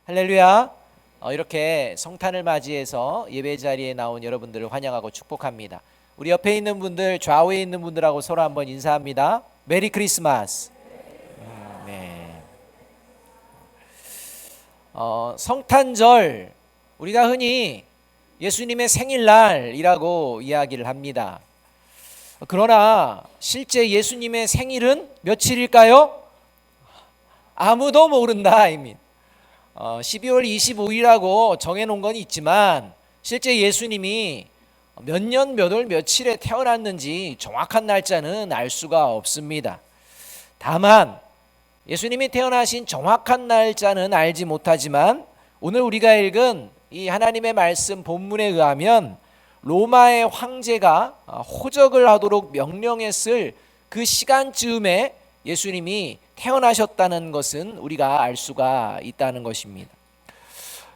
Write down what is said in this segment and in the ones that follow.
할렐루야. 이렇게 성탄을 맞이해서 예배 자리에 나온 여러분들을 환영하고 축복합니다. 우리 옆에 있는 분들, 좌우에 있는 분들하고 서로 한번 인사합니다. 메리 크리스마스. 네. 성탄절, 우리가 흔히 예수님의 생일날이라고 이야기를 합니다. 그러나 실제 예수님의 생일은 며칠일까요? 아무도 모른다 입니다. 12월 25일이라고 정해놓은 건 있지만 실제 예수님이 몇 년 몇 월 며칠에 태어났는지 정확한 날짜는 알 수가 없습니다. 다만 예수님이 태어나신 정확한 날짜는 알지 못하지만 오늘 우리가 읽은 이 하나님의 말씀 본문에 의하면 로마의 황제가 호적을 하도록 명령했을 그 시간쯤에 예수님이 태어나셨다는 것은 우리가 알 수가 있다는 것입니다.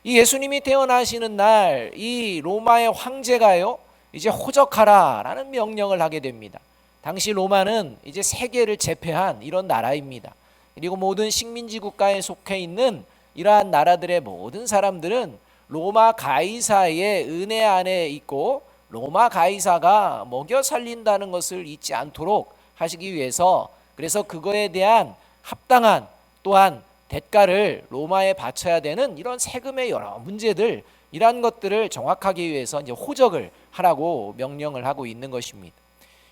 이 예수님이 태어나시는 날 이 로마의 황제가요 이제 호적하라라는 명령을 하게 됩니다. 당시 로마는 이제 세계를 제패한 이런 나라입니다. 그리고 모든 식민지 국가에 속해 있는 이러한 나라들의 모든 사람들은 로마 가이사의 은혜 안에 있고 로마 가이사가 먹여 살린다는 것을 잊지 않도록 하시기 위해서, 그래서 그거에 대한 합당한 또한 대가를 로마에 바쳐야 되는 이런 세금의 여러 문제들, 이러한 것들을 정확하기 위해서 이제 호적을 하라고 명령을 하고 있는 것입니다.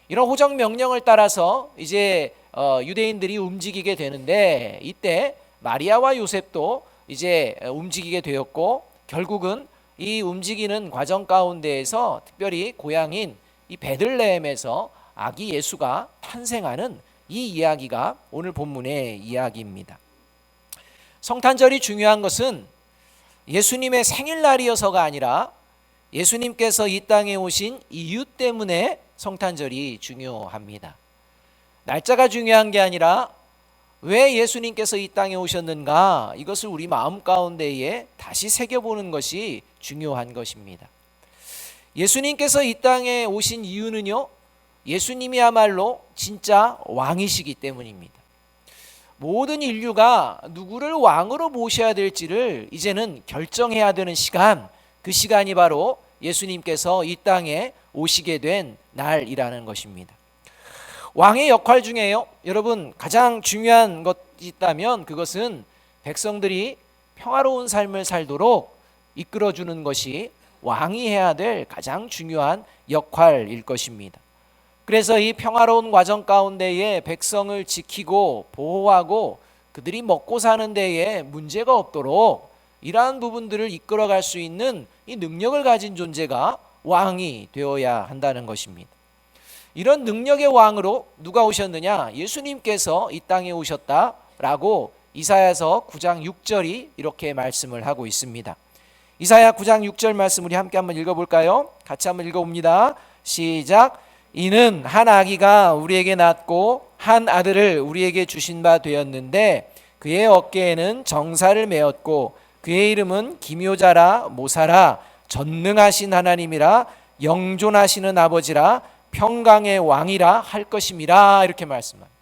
이런 호적 명령을 따라서 이제 유대인들이 움직이게 되는데, 이때 마리아와 요셉도 이제 움직이게 되었고, 결국은 이 움직이는 과정 가운데에서 특별히 고향인 이 베들레헴에서 아기 예수가 탄생하는 이 이야기가 오늘 본문의 이야기입니다. 성탄절이 중요한 것은 예수님의 생일날이어서가 아니라 예수님께서 이 땅에 오신 이유 때문에 성탄절이 중요합니다. 날짜가 중요한 게 아니라 왜 예수님께서 이 땅에 오셨는가, 이것을 우리 마음 가운데에 다시 새겨보는 것이 중요한 것입니다. 예수님께서 이 땅에 오신 이유는요, 예수님이야말로 진짜 왕이시기 때문입니다. 모든 인류가 누구를 왕으로 모셔야 될지를 이제는 결정해야 되는 시간, 그 시간이 바로 예수님께서 이 땅에 오시게 된 날이라는 것입니다. 왕의 역할 중에요, 여러분 가장 중요한 것이 있다면 그것은 백성들이 평화로운 삶을 살도록 이끌어주는 것이 왕이 해야 될 가장 중요한 역할일 것입니다. 그래서 이 평화로운 과정 가운데에 백성을 지키고 보호하고 그들이 먹고 사는 데에 문제가 없도록 이러한 부분들을 이끌어갈 수 있는 이 능력을 가진 존재가 왕이 되어야 한다는 것입니다. 이런 능력의 왕으로 누가 오셨느냐? 예수님께서 이 땅에 오셨다라고 이사야서 9장 6절이 이렇게 말씀을 하고 있습니다. 이사야 9장 6절 말씀 우리 함께 한번 읽어볼까요? 같이 한번 읽어봅니다. 시작. 이는 한 아기가 우리에게 낳고 한 아들을 우리에게 주신 바 되었는데 그의 어깨에는 정사를 메었고 그의 이름은 기묘자라 모사라 전능하신 하나님이라 영존하시는 아버지라 평강의 왕이라 할 것임이라, 이렇게 말씀합니다.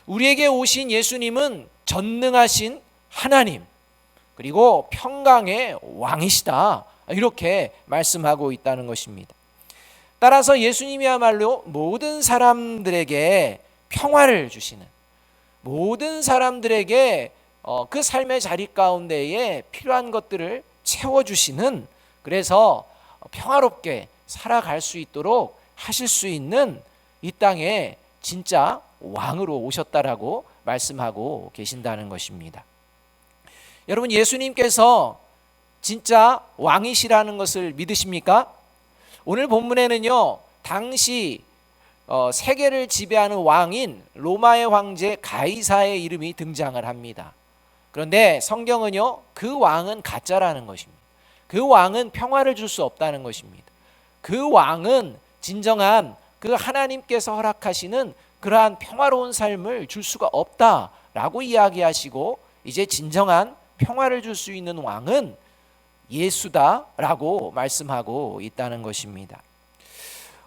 우리에게 오신 예수님은 전능하신 하나님 그리고 평강의 왕이시다, 이렇게 말씀하고 있다는 것입니다. 따라서 예수님이야말로 모든 사람들에게 평화를 주시는, 모든 사람들에게 그 삶의 자리 가운데에 필요한 것들을 채워주시는, 그래서 평화롭게 살아갈 수 있도록 하실 수 있는 이 땅에 진짜 왕으로 오셨다라고 말씀하고 계신다는 것입니다. 여러분, 예수님께서 진짜 왕이시라는 것을 믿으십니까? 오늘 본문에는요, 당시 세계를 지배하는 왕인 로마의 황제 가이사의 이름이 등장을 합니다. 그런데 성경은요, 그 왕은 가짜라는 것입니다. 그 왕은 평화를 줄 수 없다는 것입니다. 그 왕은 진정한 그 하나님께서 허락하시는 그러한 평화로운 삶을 줄 수가 없다라고 이야기하시고, 이제 진정한 평화를 줄 수 있는 왕은 예수다라고 말씀하고 있다는 것입니다.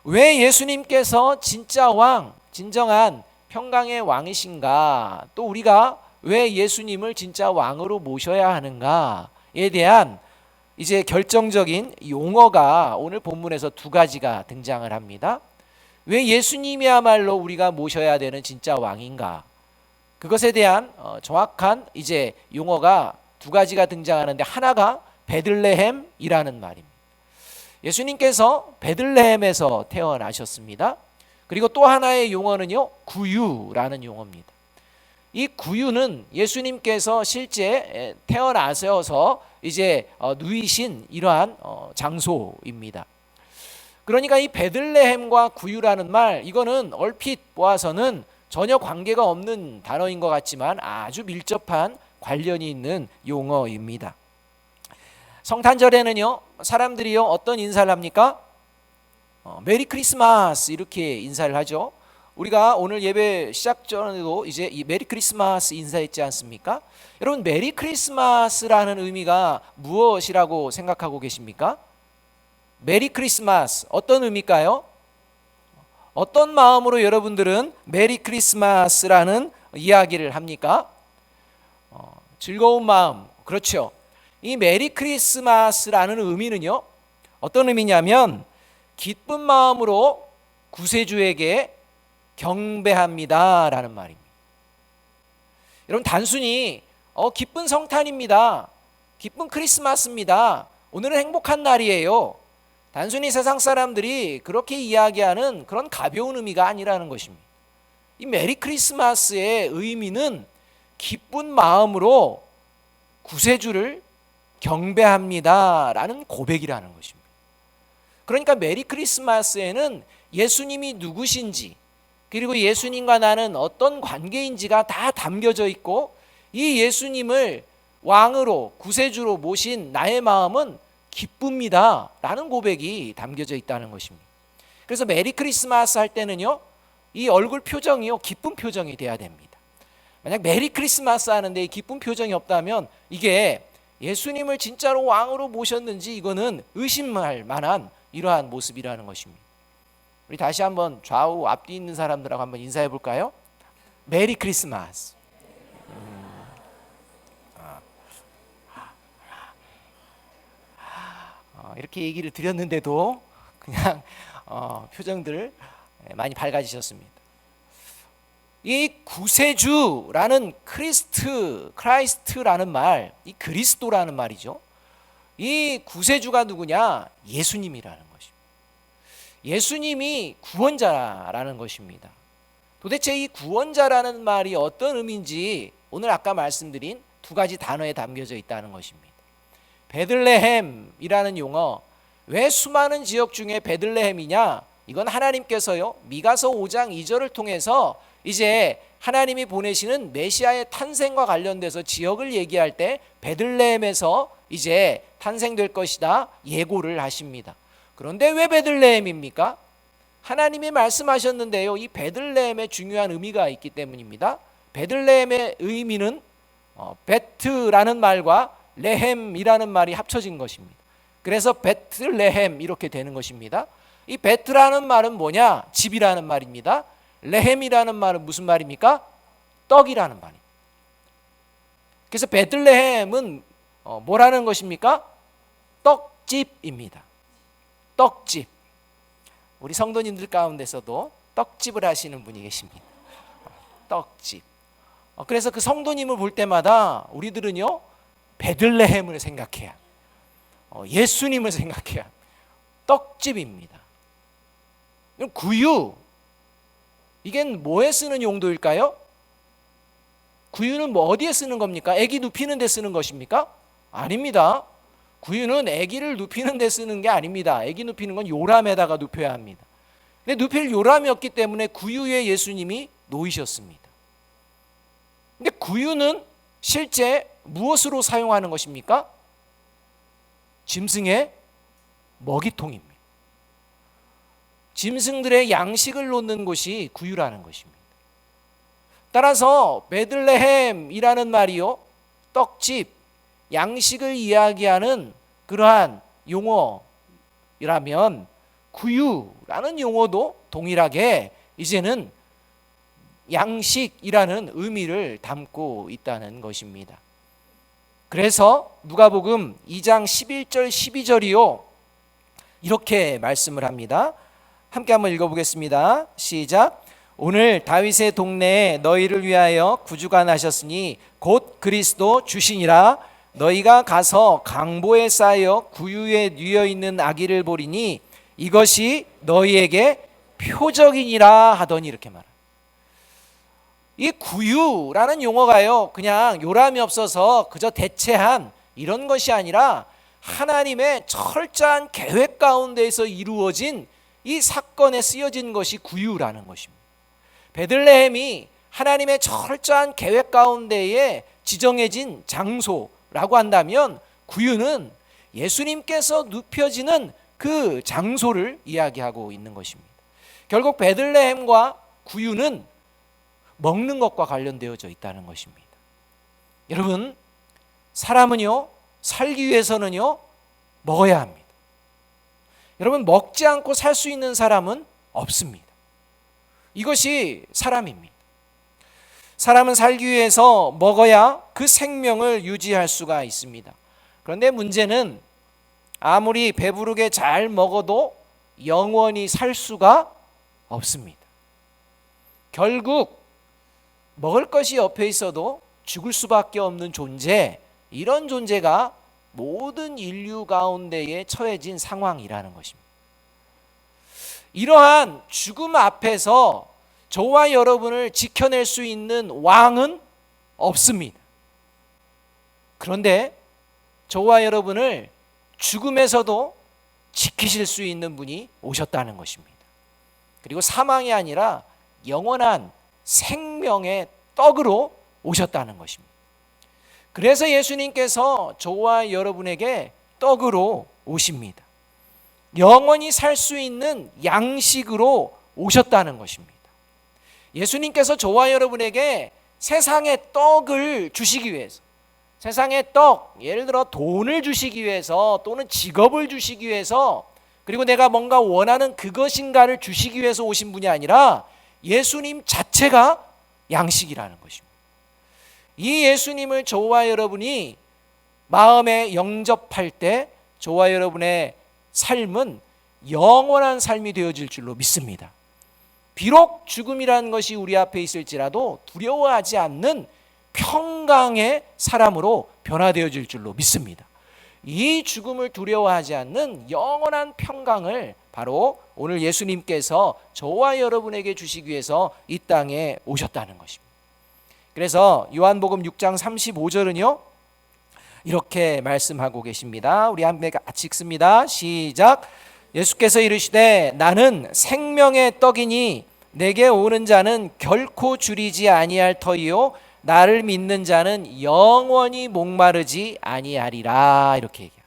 왜 예수님께서 진짜 왕, 진정한 평강의 왕이신가? 또 우리가 왜 예수님을 진짜 왕으로 모셔야 하는가에 대한 이제 결정적인 용어가 오늘 본문에서 두 가지가 등장을 합니다. 왜 예수님이야말로 우리가 모셔야 되는 진짜 왕인가? 그것에 대한 정확한 이제 용어가 두 가지가 등장하는데, 하나가 베들레헴이라는 말입니다. 예수님께서 베들레헴에서 태어나셨습니다. 그리고 또 하나의 용어는요, 구유라는 용어입니다. 이 구유는 예수님께서 실제 태어나셔서 이제 누이신 이러한 장소입니다. 그러니까 이 베들레헴과 구유라는 말, 이거는 얼핏 보아서는 전혀 관계가 없는 단어인 것 같지만 아주 밀접한 관련이 있는 용어입니다. 성탄절에는요, 사람들이요 어떤 인사를 합니까? 메리 크리스마스 이렇게 인사를 하죠. 우리가 오늘 예배 시작 전에도 이제 이 메리 크리스마스 인사했지 않습니까? 여러분, 메리 크리스마스라는 의미가 무엇이라고 생각하고 계십니까? 메리 크리스마스 어떤 의미일까요? 어떤 마음으로 여러분들은 메리 크리스마스라는 이야기를 합니까? 즐거운 마음, 그렇죠. 이 메리 크리스마스라는 의미는요, 어떤 의미냐면 기쁜 마음으로 구세주에게 경배합니다 라는 말입니다. 여러분, 단순히 기쁜 성탄입니다, 기쁜 크리스마스입니다, 오늘은 행복한 날이에요, 단순히 세상 사람들이 그렇게 이야기하는 그런 가벼운 의미가 아니라는 것입니다. 이 메리 크리스마스의 의미는 기쁜 마음으로 구세주를 경배합니다 라는 고백이라는 것입니다. 그러니까 메리 크리스마스에는 예수님이 누구신지, 그리고 예수님과 나는 어떤 관계인지가 다 담겨져 있고, 이 예수님을 왕으로 구세주로 모신 나의 마음은 기쁩니다 라는 고백이 담겨져 있다는 것입니다. 그래서 메리 크리스마스 할 때는요, 이 얼굴 표정이요 기쁜 표정이 돼야 됩니다. 만약 메리 크리스마스 하는데 이 기쁜 표정이 없다면 이게 예수님을 진짜로 왕으로 모셨는지 이거는 의심할 만한 이러한 모습이라는 것입니다. 우리 다시 한번 좌우 앞뒤 있는 사람들하고 한번 인사해 볼까요? 메리 크리스마스. 이렇게 얘기를 드렸는데도 그냥 표정들 많이 밝아지셨습니다. 이 구세주라는 크라이스트라는 말, 이 그리스도라는 말이죠. 이 구세주가 누구냐? 예수님이라는 것입니다. 예수님이 구원자라는 것입니다. 도대체 이 구원자라는 말이 어떤 의미인지 오늘 아까 말씀드린 두 가지 단어에 담겨져 있다는 것입니다. 베들레헴이라는 용어, 왜 수많은 지역 중에 베들레헴이냐? 이건 하나님께서요 미가서 5장 2절을 통해서 이제 하나님이 보내시는 메시아의 탄생과 관련돼서 지역을 얘기할 때 베들레헴에서 이제 탄생될 것이다 예고를 하십니다. 그런데 왜 베들레헴입니까? 하나님이 말씀하셨는데요, 이 베들레헴에 중요한 의미가 있기 때문입니다. 베들레헴의 의미는 베트라는 말과 레헴이라는 말이 합쳐진 것입니다. 그래서 베틀레헴 이렇게 되는 것입니다. 이 베트라는 말은 뭐냐? 집이라는 말입니다. 레헴이라는 말은 무슨 말입니까? 떡이라는 말입니다. 그래서 베들레헴은 뭐라는 것입니까? 떡집입니다. 떡집. 우리 성도님들 가운데서도 떡집을 하시는 분이 계십니다. 떡집. 그래서 그 성도님을 볼 때마다 우리들은요 베들레헴을 생각해야, 예수님을 생각해야. 떡집입니다. 구유, 이게 뭐에 쓰는 용도일까요? 구유는 뭐 어디에 쓰는 겁니까? 아기 눕히는 데 쓰는 것입니까? 아닙니다. 구유는 아기를 눕히는 데 쓰는 게 아닙니다. 아기 눕히는 건 요람에다가 눕혀야 합니다. 근데 눕힐 요람이 없기 때문에 구유에 예수님이 놓이셨습니다. 근데 구유는 실제 무엇으로 사용하는 것입니까? 짐승의 먹이통입니다. 짐승들의 양식을 놓는 곳이 구유라는 것입니다. 따라서 베들레헴이라는 말이요 떡집, 양식을 이야기하는 그러한 용어라면 구유라는 용어도 동일하게 이제는 양식이라는 의미를 담고 있다는 것입니다. 그래서 누가복음 2장 11절 12절이요 이렇게 말씀을 합니다. 함께 한번 읽어보겠습니다. 시작. 오늘 다윗의 동네에 너희를 위하여 구주가 나셨으니 곧 그리스도 주시니라. 너희가 가서 강보에 쌓여 구유에 뉘어 있는 아기를 보리니 이것이 너희에게 표적이니라 하더니 이렇게 말합니다. 이 구유라는 용어가요 그냥 요람이 없어서 그저 대체한 이런 것이 아니라 하나님의 철저한 계획 가운데에서 이루어진 이 사건에 쓰여진 것이 구유라는 것입니다. 베들레헴이 하나님의 철저한 계획 가운데에 지정해진 장소라고 한다면 구유는 예수님께서 눕혀지는 그 장소를 이야기하고 있는 것입니다. 결국 베들레헴과 구유는 먹는 것과 관련되어져 있다는 것입니다. 여러분, 사람은요 살기 위해서는요 먹어야 합니다. 여러분, 먹지 않고 살 수 있는 사람은 없습니다. 이것이 사람입니다. 사람은 살기 위해서 먹어야 그 생명을 유지할 수가 있습니다. 그런데 문제는 아무리 배부르게 잘 먹어도 영원히 살 수가 없습니다. 결국 먹을 것이 옆에 있어도 죽을 수밖에 없는 존재, 이런 존재가 모든 인류 가운데에 처해진 상황이라는 것입니다. 이러한 죽음 앞에서 저와 여러분을 지켜낼 수 있는 왕은 없습니다. 그런데 저와 여러분을 죽음에서도 지키실 수 있는 분이 오셨다는 것입니다. 그리고 사망이 아니라 영원한 생명의 떡으로 오셨다는 것입니다. 그래서 예수님께서 저와 여러분에게 떡으로 오십니다. 영원히 살 수 있는 양식으로 오셨다는 것입니다. 예수님께서 저와 여러분에게 세상의 떡을 주시기 위해서, 세상의 떡, 예를 들어 돈을 주시기 위해서 또는 직업을 주시기 위해서, 그리고 내가 뭔가 원하는 그것인가를 주시기 위해서 오신 분이 아니라 예수님 자체가 양식이라는 것입니다. 이 예수님을 저와 여러분이 마음에 영접할 때 저와 여러분의 삶은 영원한 삶이 되어질 줄로 믿습니다. 비록 죽음이라는 것이 우리 앞에 있을지라도 두려워하지 않는 평강의 사람으로 변화되어질 줄로 믿습니다. 이 죽음을 두려워하지 않는 영원한 평강을 바로 오늘 예수님께서 저와 여러분에게 주시기 위해서 이 땅에 오셨다는 것입니다. 그래서 요한복음 6장 35절은요 이렇게 말씀하고 계십니다. 우리 함께 같이 읽습니다. 시작. 예수께서 이르시되 나는 생명의 떡이니 내게 오는 자는 결코 줄이지 아니할 터이요 나를 믿는 자는 영원히 목마르지 아니하리라. 이렇게 얘기합니다.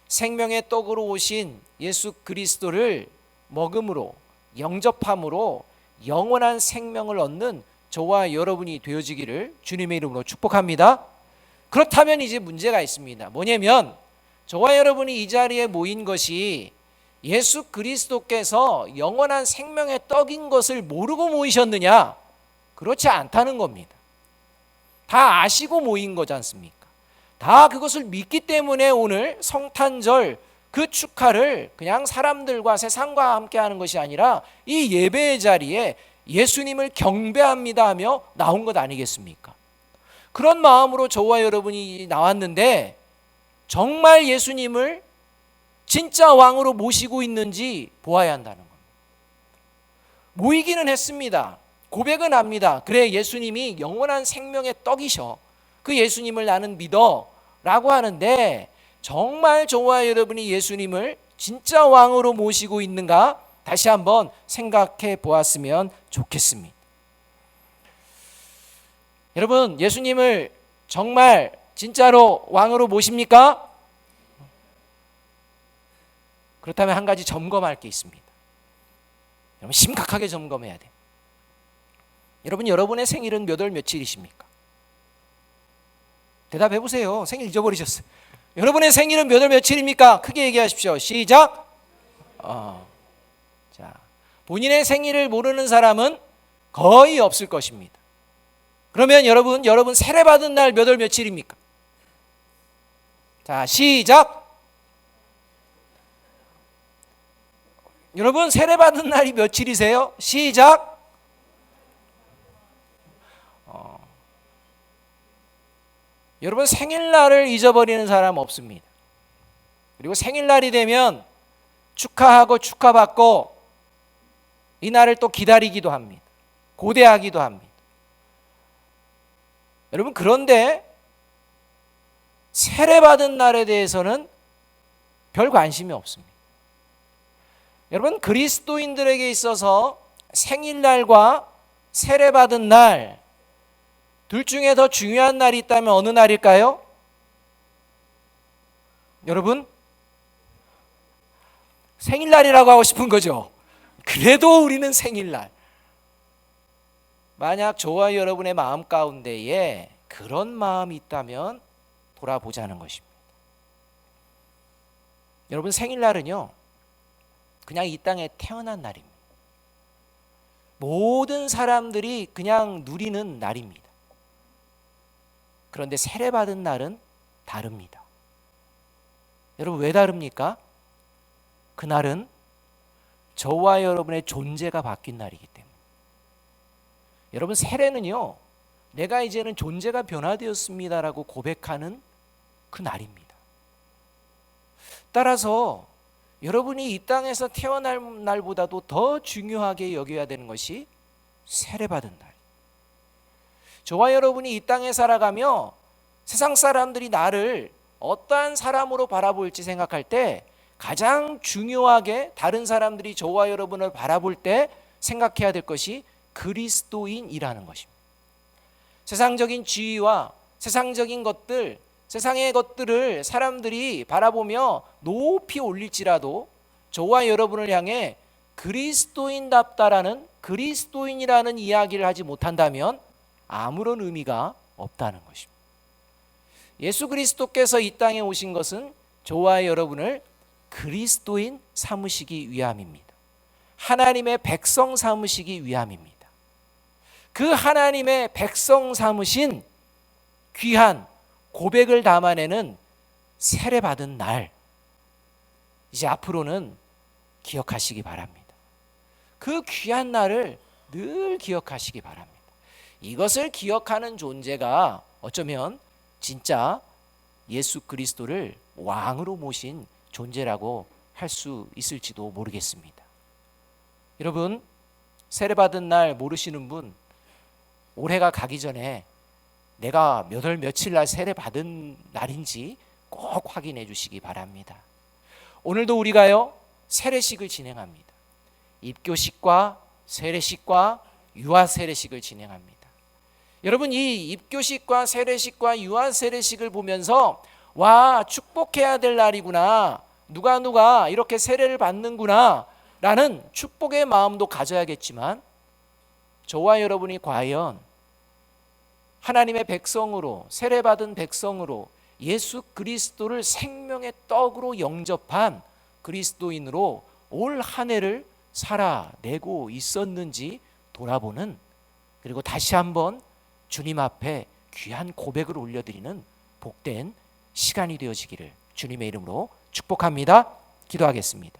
생명의 떡으로 오신 예수 그리스도를 먹음으로 영접함으로 영원한 생명을 얻는 저와 여러분이 되어지기를 주님의 이름으로 축복합니다. 그렇다면 이제 문제가 있습니다. 뭐냐면 저와 여러분이 이 자리에 모인 것이 예수 그리스도께서 영원한 생명의 떡인 것을 모르고 모이셨느냐? 그렇지 않다는 겁니다. 다 아시고 모인 거지 않습니까? 다 그것을 믿기 때문에 오늘 성탄절 그 축하를 그냥 사람들과 세상과 함께 하는 것이 아니라 이 예배의 자리에 예수님을 경배합니다 하며 나온 것 아니겠습니까? 그런 마음으로 저와 여러분이 나왔는데 정말 예수님을 진짜 왕으로 모시고 있는지 보아야 한다는 겁니다. 모이기는 했습니다. 고백은 합니다. 그래, 예수님이 영원한 생명의 떡이셔. 그 예수님을 나는 믿어 라고 하는데 정말 저와 여러분이 예수님을 진짜 왕으로 모시고 있는가? 다시 한번 생각해 보았으면 좋겠습니다. 여러분, 예수님을 정말 진짜로 왕으로 모십니까? 그렇다면 한 가지 점검할 게 있습니다. 여러분, 심각하게 점검해야 돼요. 여러분, 여러분의 생일은 몇 월 며칠이십니까? 대답해 보세요. 생일 잊어버리셨어요. 여러분의 생일은 몇 월 며칠입니까? 크게 얘기하십시오. 시작. 자, 본인의 생일을 모르는 사람은 거의 없을 것입니다. 그러면 여러분 세례받은 날 몇 월 며칠입니까? 자, 시작. 여러분 세례받은 날이 며칠이세요? 시작. 여러분 생일날을 잊어버리는 사람 없습니다. 그리고 생일날이 되면 축하하고 축하받고 이 날을 또 기다리기도 합니다. 고대하기도 합니다. 여러분 그런데 세례받은 날에 대해서는 별 관심이 없습니다. 여러분 그리스도인들에게 있어서 생일날과 세례받은 날 둘 중에 더 중요한 날이 있다면 어느 날일까요? 여러분 생일날이라고 하고 싶은 거죠. 그래도 우리는 생일날. 만약 저와 여러분의 마음 가운데에 그런 마음이 있다면 돌아보자는 것입니다. 여러분 생일날은요 그냥 이 땅에 태어난 날입니다. 모든 사람들이 그냥 누리는 날입니다. 그런데 세례받은 날은 다릅니다. 여러분 왜 다릅니까? 그날은 저와 여러분의 존재가 바뀐 날이기 때문에. 여러분 세례는요 내가 이제는 존재가 변화되었습니다라고 고백하는 그 날입니다. 따라서 여러분이 이 땅에서 태어날 날보다도 더 중요하게 여겨야 되는 것이 세례받은 날. 저와 여러분이 이 땅에 살아가며 세상 사람들이 나를 어떠한 사람으로 바라볼지 생각할 때 가장 중요하게 다른 사람들이 저와 여러분을 바라볼 때 생각해야 될 것이 그리스도인이라는 것입니다. 세상적인 지위와 세상적인 것들, 세상의 것들을 사람들이 바라보며 높이 올릴지라도 저와 여러분을 향해 그리스도인답다라는 그리스도인이라는 이야기를 하지 못한다면 아무런 의미가 없다는 것입니다. 예수 그리스도께서 이 땅에 오신 것은 저와 여러분을 그리스도인 삼으시기 위함입니다. 하나님의 백성 삼으시기 위함입니다. 그 하나님의 백성 삼으신 귀한 고백을 담아내는 세례받은 날, 이제 앞으로는 기억하시기 바랍니다. 그 귀한 날을 늘 기억하시기 바랍니다. 이것을 기억하는 존재가 어쩌면 진짜 예수 그리스도를 왕으로 모신 존재라고 할 수 있을지도 모르겠습니다. 여러분 세례받은 날 모르시는 분 올해가 가기 전에 내가 몇 월 며칠 날 세례받은 날인지 꼭 확인해 주시기 바랍니다. 오늘도 우리가요 세례식을 진행합니다. 입교식과 세례식과 유아 세례식을 진행합니다. 여러분 이 입교식과 세례식과 유아 세례식을 보면서 와 축복해야 될 날이구나, 누가 이렇게 세례를 받는구나 라는 축복의 마음도 가져야겠지만 저와 여러분이 과연 하나님의 백성으로 세례받은 백성으로 예수 그리스도를 생명의 떡으로 영접한 그리스도인으로 올 한 해를 살아내고 있었는지 돌아보는, 그리고 다시 한번 주님 앞에 귀한 고백을 올려드리는 복된 시간이 되어지기를 주님의 이름으로 축복합니다. 기도하겠습니다.